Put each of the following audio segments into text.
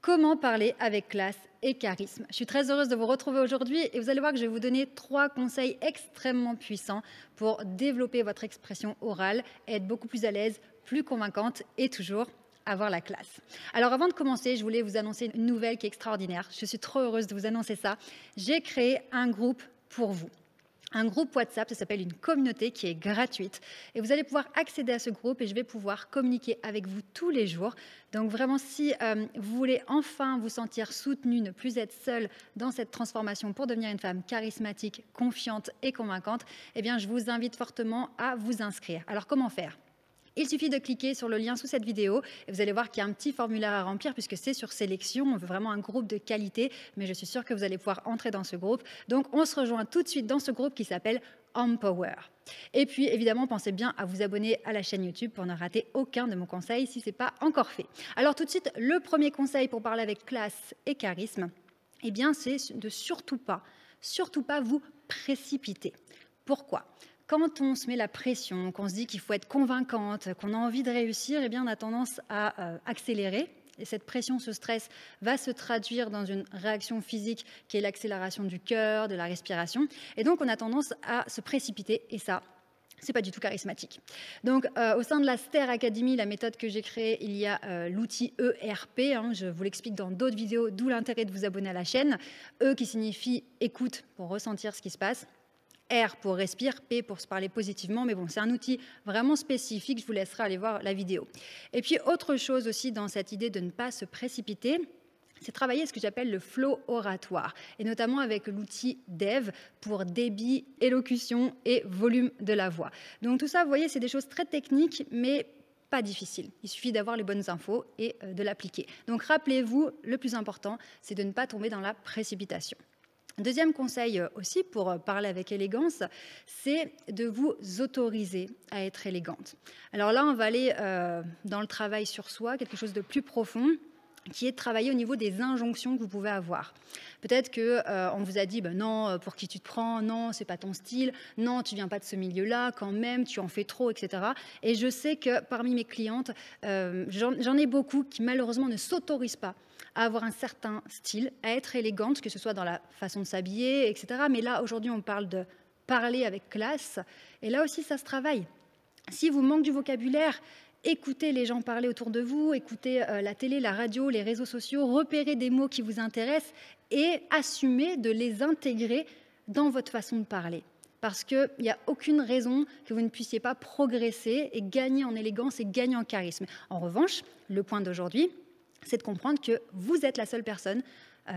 Comment parler avec classe et charisme? Je suis très heureuse de vous retrouver aujourd'hui et vous allez voir que je vais vous donner 3 conseils extrêmement puissants pour développer votre expression orale, être beaucoup plus à l'aise, plus convaincante et toujours avoir la classe. Alors avant de commencer, je voulais vous annoncer une nouvelle qui est extraordinaire. Je suis trop heureuse de vous annoncer ça. J'ai créé un groupe pour vous. Un groupe WhatsApp, ça s'appelle une communauté qui est gratuite. Et vous allez pouvoir accéder à ce groupe et je vais pouvoir communiquer avec vous tous les jours. Donc vraiment, si vous voulez enfin vous sentir soutenu, ne plus être seul dans cette transformation pour devenir une femme charismatique, confiante et convaincante, eh bien, je vous invite fortement à vous inscrire. Alors comment faire ? Il suffit de cliquer sur le lien sous cette vidéo et vous allez voir qu'il y a un petit formulaire à remplir puisque c'est sur sélection. On veut vraiment un groupe de qualité, mais je suis sûre que vous allez pouvoir entrer dans ce groupe. Donc, on se rejoint tout de suite dans ce groupe qui s'appelle Empower. Et puis, évidemment, pensez bien à vous abonner à la chaîne YouTube pour ne rater aucun de mes conseils si ce n'est pas encore fait. Alors, tout de suite, le premier conseil pour parler avec classe et charisme, eh bien, c'est de surtout pas vous précipiter. Pourquoi ? Quand on se met la pression, qu'on se dit qu'il faut être convaincante, qu'on a envie de réussir, eh bien on a tendance à accélérer. Et cette pression, ce stress va se traduire dans une réaction physique qui est l'accélération du cœur, de la respiration. Et donc on a tendance à se précipiter et ça, c'est pas du tout charismatique. Donc, au sein de la Ster Academy, la méthode que j'ai créée, il y a l'outil ERP. Je vous l'explique dans d'autres vidéos, d'où l'intérêt de vous abonner à la chaîne. E qui signifie écoute pour ressentir ce qui se passe. R pour respire, P pour se parler positivement, mais bon, c'est un outil vraiment spécifique, je vous laisserai aller voir la vidéo. Et puis, autre chose aussi dans cette idée de ne pas se précipiter, c'est travailler ce que j'appelle le flow oratoire, et notamment avec l'outil DEV pour débit, élocution et volume de la voix. Donc tout ça, vous voyez, c'est des choses très techniques, mais pas difficiles. Il suffit d'avoir les bonnes infos et de l'appliquer. Donc rappelez-vous, le plus important, c'est de ne pas tomber dans la précipitation. Deuxième conseil aussi pour parler avec élégance, c'est de vous autoriser à être élégante. Alors là, on va aller dans le travail sur soi, quelque chose de plus profond, qui est de travailler au niveau des injonctions que vous pouvez avoir. Peut-être qu'on vous a dit non, pour qui tu te prends, non, c'est pas ton style, non, tu viens pas de ce milieu-là, quand même, tu en fais trop, etc. Et je sais que parmi mes clientes, j'en ai beaucoup qui malheureusement ne s'autorisent pas à avoir un certain style, à être élégante, que ce soit dans la façon de s'habiller, etc. Mais là, aujourd'hui, on parle de parler avec classe. Et là aussi, ça se travaille. Si vous manquez du vocabulaire, écoutez les gens parler autour de vous, écoutez la télé, la radio, les réseaux sociaux, repérez des mots qui vous intéressent et assumez de les intégrer dans votre façon de parler. Parce qu'il n'y a aucune raison que vous ne puissiez pas progresser et gagner en élégance et gagner en charisme. En revanche, le point d'aujourd'hui, c'est de comprendre que vous êtes la seule personne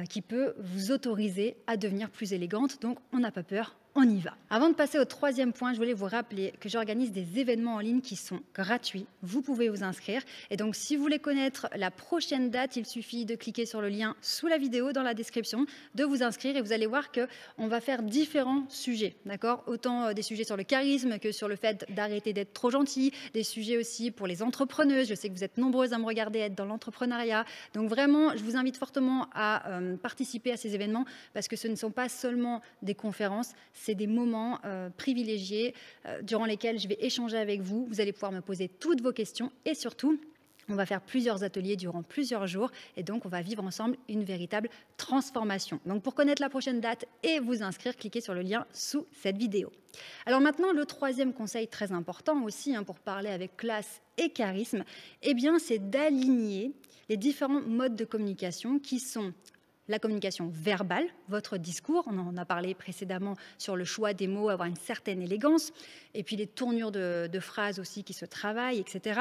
qui peut vous autoriser à devenir plus élégante. Donc, on n'a pas peur, on y va. Avant de passer au troisième point, je voulais vous rappeler que j'organise des événements en ligne qui sont gratuits. Vous pouvez vous inscrire. Et donc, si vous voulez connaître la prochaine date, il suffit de cliquer sur le lien sous la vidéo, dans la description, de vous inscrire. Et vous allez voir qu'on va faire différents sujets, d'accord ? Autant des sujets sur le charisme que sur le fait d'arrêter d'être trop gentil, des sujets aussi pour les entrepreneuses. Je sais que vous êtes nombreuses à me regarder être dans l'entrepreneuriat. Donc vraiment, je vous invite fortement à participer à ces événements parce que ce ne sont pas seulement des conférences, c'est des moments privilégiés durant lesquels je vais échanger avec vous. Vous allez pouvoir me poser toutes vos questions et surtout, on va faire plusieurs ateliers durant plusieurs jours et donc on va vivre ensemble une véritable transformation. Donc pour connaître la prochaine date et vous inscrire, cliquez sur le lien sous cette vidéo. Alors maintenant, le troisième conseil très important aussi pour parler avec classe et charisme, eh bien c'est d'aligner les différents modes de communication qui sont la communication verbale, votre discours, on en a parlé précédemment sur le choix des mots, avoir une certaine élégance, et puis les tournures de phrases aussi qui se travaillent, etc.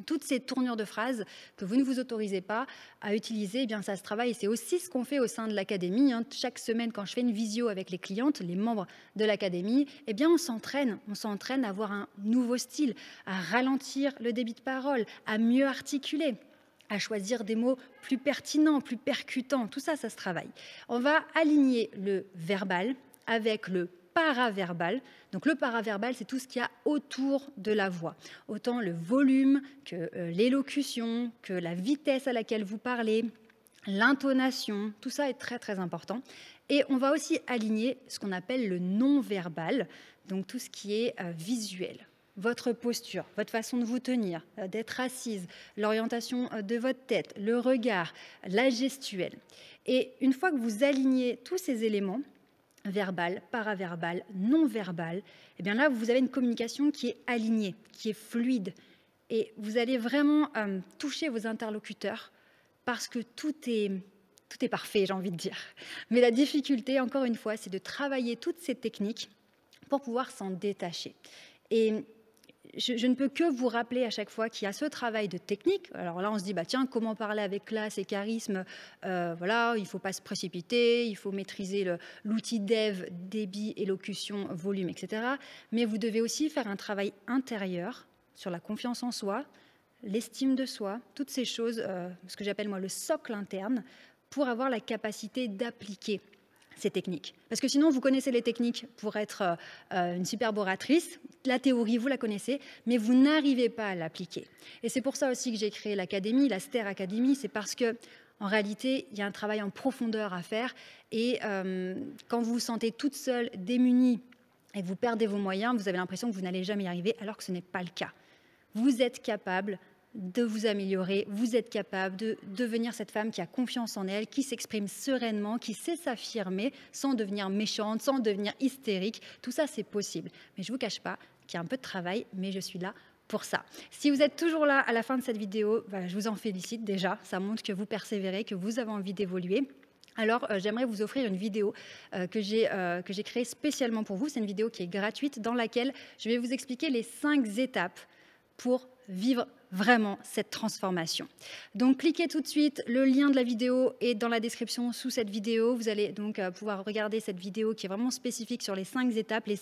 Toutes ces tournures de phrases que vous ne vous autorisez pas à utiliser, eh bien ça se travaille et c'est aussi ce qu'on fait au sein de l'académie. Chaque semaine, quand je fais une visio avec les clientes, les membres de l'académie, eh bien on s'entraîne à avoir un nouveau style, à ralentir le débit de parole, à mieux articuler, à choisir des mots plus pertinents, plus percutants. Tout ça, ça se travaille. On va aligner le verbal avec le paraverbal. Donc le paraverbal, c'est tout ce qu'il y a autour de la voix. Autant le volume que l'élocution, que la vitesse à laquelle vous parlez, l'intonation, tout ça est très très important. Et on va aussi aligner ce qu'on appelle le non-verbal, donc tout ce qui est visuel. votre posture, votre façon de vous tenir, d'être assise, l'orientation de votre tête, le regard, la gestuelle. Et une fois que vous alignez tous ces éléments, verbal, paraverbal, non verbal, et bien là, vous avez une communication qui est alignée, qui est fluide. Et vous allez vraiment toucher vos interlocuteurs parce que tout est parfait, j'ai envie de dire. Mais la difficulté, encore une fois, c'est de travailler toutes ces techniques pour pouvoir s'en détacher. Et je ne peux que vous rappeler à chaque fois qu'il y a ce travail de technique. Alors là, on se dit, bah, tiens, comment parler avec classe et charisme, voilà, il ne faut pas se précipiter, il faut maîtriser l'outil dev, débit, élocution, volume, etc. Mais vous devez aussi faire un travail intérieur sur la confiance en soi, l'estime de soi, toutes ces choses, ce que j'appelle moi le socle interne, pour avoir la capacité d'appliquer ces techniques. Parce que sinon, vous connaissez les techniques pour être une superbe oratrice, la théorie, vous la connaissez, mais vous n'arrivez pas à l'appliquer. Et c'est pour ça aussi que j'ai créé l'académie, la Ster Academy, c'est parce que en réalité, il y a un travail en profondeur à faire. Et quand vous vous sentez toute seule, démunie, et que vous perdez vos moyens, vous avez l'impression que vous n'allez jamais y arriver, alors que ce n'est pas le cas. Vous êtes capable de vous améliorer, vous êtes capable de devenir cette femme qui a confiance en elle, qui s'exprime sereinement, qui sait s'affirmer sans devenir méchante, sans devenir hystérique. Tout ça, c'est possible. Mais je ne vous cache pas qu'il y a un peu de travail, mais je suis là pour ça. Si vous êtes toujours là à la fin de cette vidéo, je vous en félicite déjà. Ça montre que vous persévérez, que vous avez envie d'évoluer. Alors, j'aimerais vous offrir une vidéo que j'ai créée spécialement pour vous. C'est une vidéo qui est gratuite dans laquelle je vais vous expliquer les 5 étapes pour vivre vraiment cette transformation. Donc, cliquez tout de suite. Le lien de la vidéo est dans la description sous cette vidéo. Vous allez donc pouvoir regarder cette vidéo qui est vraiment spécifique sur les 5 étapes, les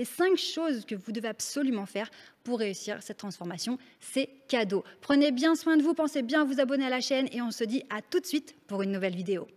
5 choses que vous devez absolument faire pour réussir cette transformation. C'est cadeau. Prenez bien soin de vous, pensez bien à vous abonner à la chaîne et on se dit à tout de suite pour une nouvelle vidéo.